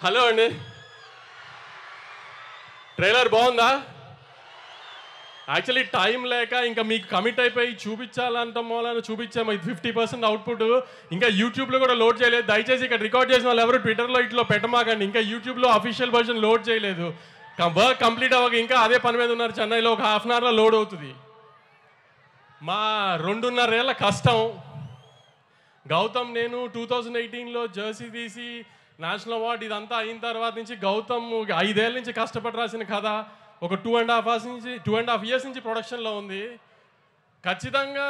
Hello అండి, trailer బాగుందా? Actually time లేక ఇంకా మీకు కమిట్ అయిపోయి చూపించాలంట మూలాన్ని చూపించాము. ఇది 50% అవుట్పుట్. ఇంకా యూట్యూబ్లో కూడా లోడ్ చేయలేదు. దయచేసి ఇక్కడ రికార్డ్ చేసిన వాళ్ళు ఎవరు ట్విట్టర్లో ఇట్లో పెట్టమాకండి. ఇంకా యూట్యూబ్లో అఫీషియల్ వర్షన్ లోడ్ చేయలేదు. వర్క్ కంప్లీట్ అవ్వక ఇంకా అదే పని మీద ఉన్నారు. చెన్నైలో ఒక హాఫ్ అన్ అవర్లో లోడ్ అవుతుంది. మా 2.5 ఏళ్ల కష్టం. గౌతమ్ నేను 2018లో జెర్సీ తీసి నేషనల్ అవార్డు ఇదంతా అయిన తర్వాత నుంచి గౌతమ్ 5 ఏళ్ళ నుంచి కష్టపడి రాసిన కథ ఒక 2.5 years నుంచి ప్రొడక్షన్లో ఉంది. ఖచ్చితంగా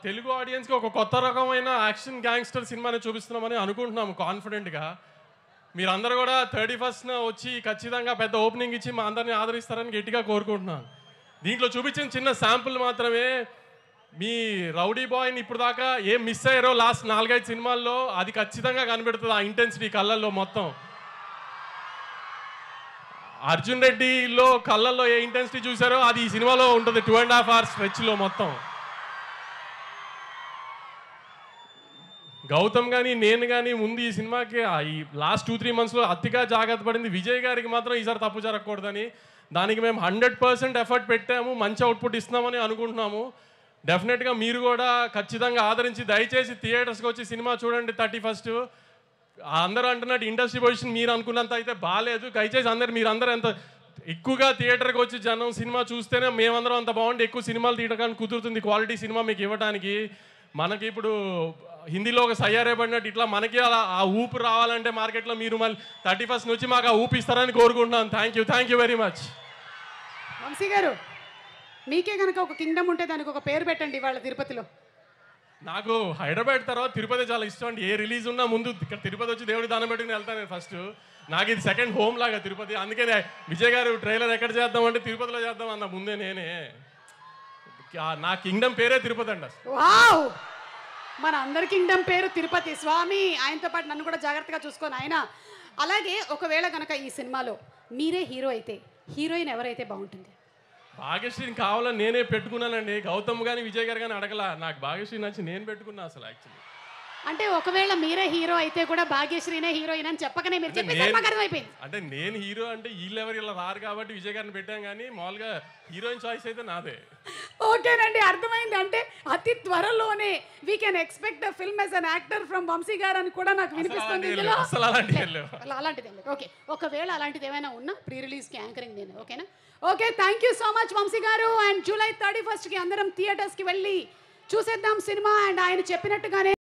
తెలుగు ఆడియన్స్కి ఒక కొత్త రకమైన యాక్షన్ గ్యాంగ్స్టర్ సినిమాని చూపిస్తున్నామని అనుకుంటున్నాము కాన్ఫిడెంట్గా. మీరందరూ కూడా 31st వచ్చి ఖచ్చితంగా పెద్ద ఓపెనింగ్ ఇచ్చి మా అందరినీ ఆదరిస్తారని గట్టిగా కోరుకుంటున్నాను. దీంట్లో చూపించిన చిన్న శాంపుల్ మాత్రమే. మీ రౌడీ బాయ్ని ఇప్పుడు దాకా ఏం మిస్ అయ్యారో లాస్ట్ 4-5 సినిమాల్లో అది ఖచ్చితంగా కనిపెడుతుంది. ఆ ఇంటెన్సిటీ కళ్ళల్లో మొత్తం. అర్జున్ రెడ్డిలో కళ్ళల్లో ఏ ఇంటెన్సిటీ చూసారో అది ఈ సినిమాలో ఉంటుంది. 2.5 hours స్ట్రెచ్లో మొత్తం. గౌతమ్ కానీ నేను కానీ ముందు ఈ సినిమాకి ఈ లాస్ట్ 2-3 monthsలో అతిగా జాగ్రత్త పడింది. విజయ్ గారికి మాత్రం ఈసారి తప్పు జరగకూడదని. దానికి మేము 100% ఎఫర్ట్ పెట్టాము. మంచి అవుట్పుట్ ఇస్తున్నామని అనుకుంటున్నాము. డెఫినెట్గా మీరు కూడా ఖచ్చితంగా ఆదరించి దయచేసి థియేటర్స్కి వచ్చి సినిమా చూడండి 31st. అందరూ అంటున్నట్టు ఇండస్ట్రీ పొజిషన్ మీరు అనుకున్నంత అయితే బాగాలేదు. దయచేసి మీరందరూ ఎంత ఎక్కువగా థియేటర్కి వచ్చి జనం సినిమా చూస్తేనే మేమందరం అంత బాగుండి ఎక్కువ సినిమాలు తీయడానికి కుదురుతుంది. క్వాలిటీ సినిమా మీకు ఇవ్వడానికి. మనకి ఇప్పుడు హిందీలో ఒక సయ్యారే పడినట్టు ఇట్లా మనకి అలా ఆ ఊపు రావాలంటే మార్కెట్లో మీరు మళ్ళీ 31st నుంచి మాకు ఆ ఊపు ఇస్తారని కోరుకుంటున్నాను. Thank you very much. Vamsi గారు, మీకే కనుక ఒక కింగ్డమ్ ఉంటే దానికి ఒక పేరు పెట్టండి ఇవాళ తిరుపతిలో. నాకు హైదరాబాద్ తర్వాత తిరుపతి చాలా ఇష్టం అండి. ఏ రిలీజ్ ఉన్నా ముందు ఇక్కడ తిరుపతి వచ్చి దేవుడి దానం పెట్టుకుని వెళ్తాను నేను ఫస్ట్. నాకు ఇది సెకండ్ హోమ్ లాగా తిరుపతి. అందుకనే విజయ్ గారు ట్రైలర్ ఎక్కడ చేద్దామంటే తిరుపతిలో చేద్దాం అన్న ముందే నేనే. నా కింగ్డమ్ పేరే తిరుపతి అండి. వావ్, మన అందరి కింగ్డమ్ పేరు తిరుపతి. స్వామి ఆయనతో పాటు నన్ను కూడా జాగ్రత్తగా చూసుకొని ఆయన. అలాగే ఒకవేళ కనుక ఈ సినిమాలో మీరే హీరో అయితే హీరోయిన్ ఎవరైతే బాగుంటుంది? భాగ్యశ్రీని కావాలని నేనే పెట్టుకున్నానండి. గౌతమ్ కానీ విజయ్ గారు కానీ అడగలా. నాకు భాగ్యశ్రీ నచ్చి నేను పెట్టుకున్నా అసలు. యాక్చువల్లీ అంటే ఒకవేళ మీరే హీరో అయితే కూడా భాగ్యశ్రీనే హీరోయిన్ అని చెప్పకనే మీరు చెప్పేసి అర్థమైపోయింది. అంటే నేను హీరో అంటే వీళ్ళెవరు ఇలా రారు కాబట్టి విజయ్ గారిని పెట్టాం. కానీ మామూలుగా హీరోయిన్ చాయిస్ అయితే నాదే. ఓకేనండి, అర్థమైంది. అంటే అతి త్వరలోనే we can expect the film as an actor from Vamsi గారు అని కూడా నాకు వినిపిస్తుంది. అసలు అలాంటిది ఓకే. ఒకవేళ అలాంటిది ఏమైనా ఉన్నా ప్రీ రిలీజ్కి యాంకరింగ్ నేను. ఓకేనా? Okay, thank you so much Vamsi garu. And July 31st అందరం థియేటర్స్కి వెళ్ళి చూసేద్దాం సినిమా. అండ్ ఆయన చెప్పినట్టుగానే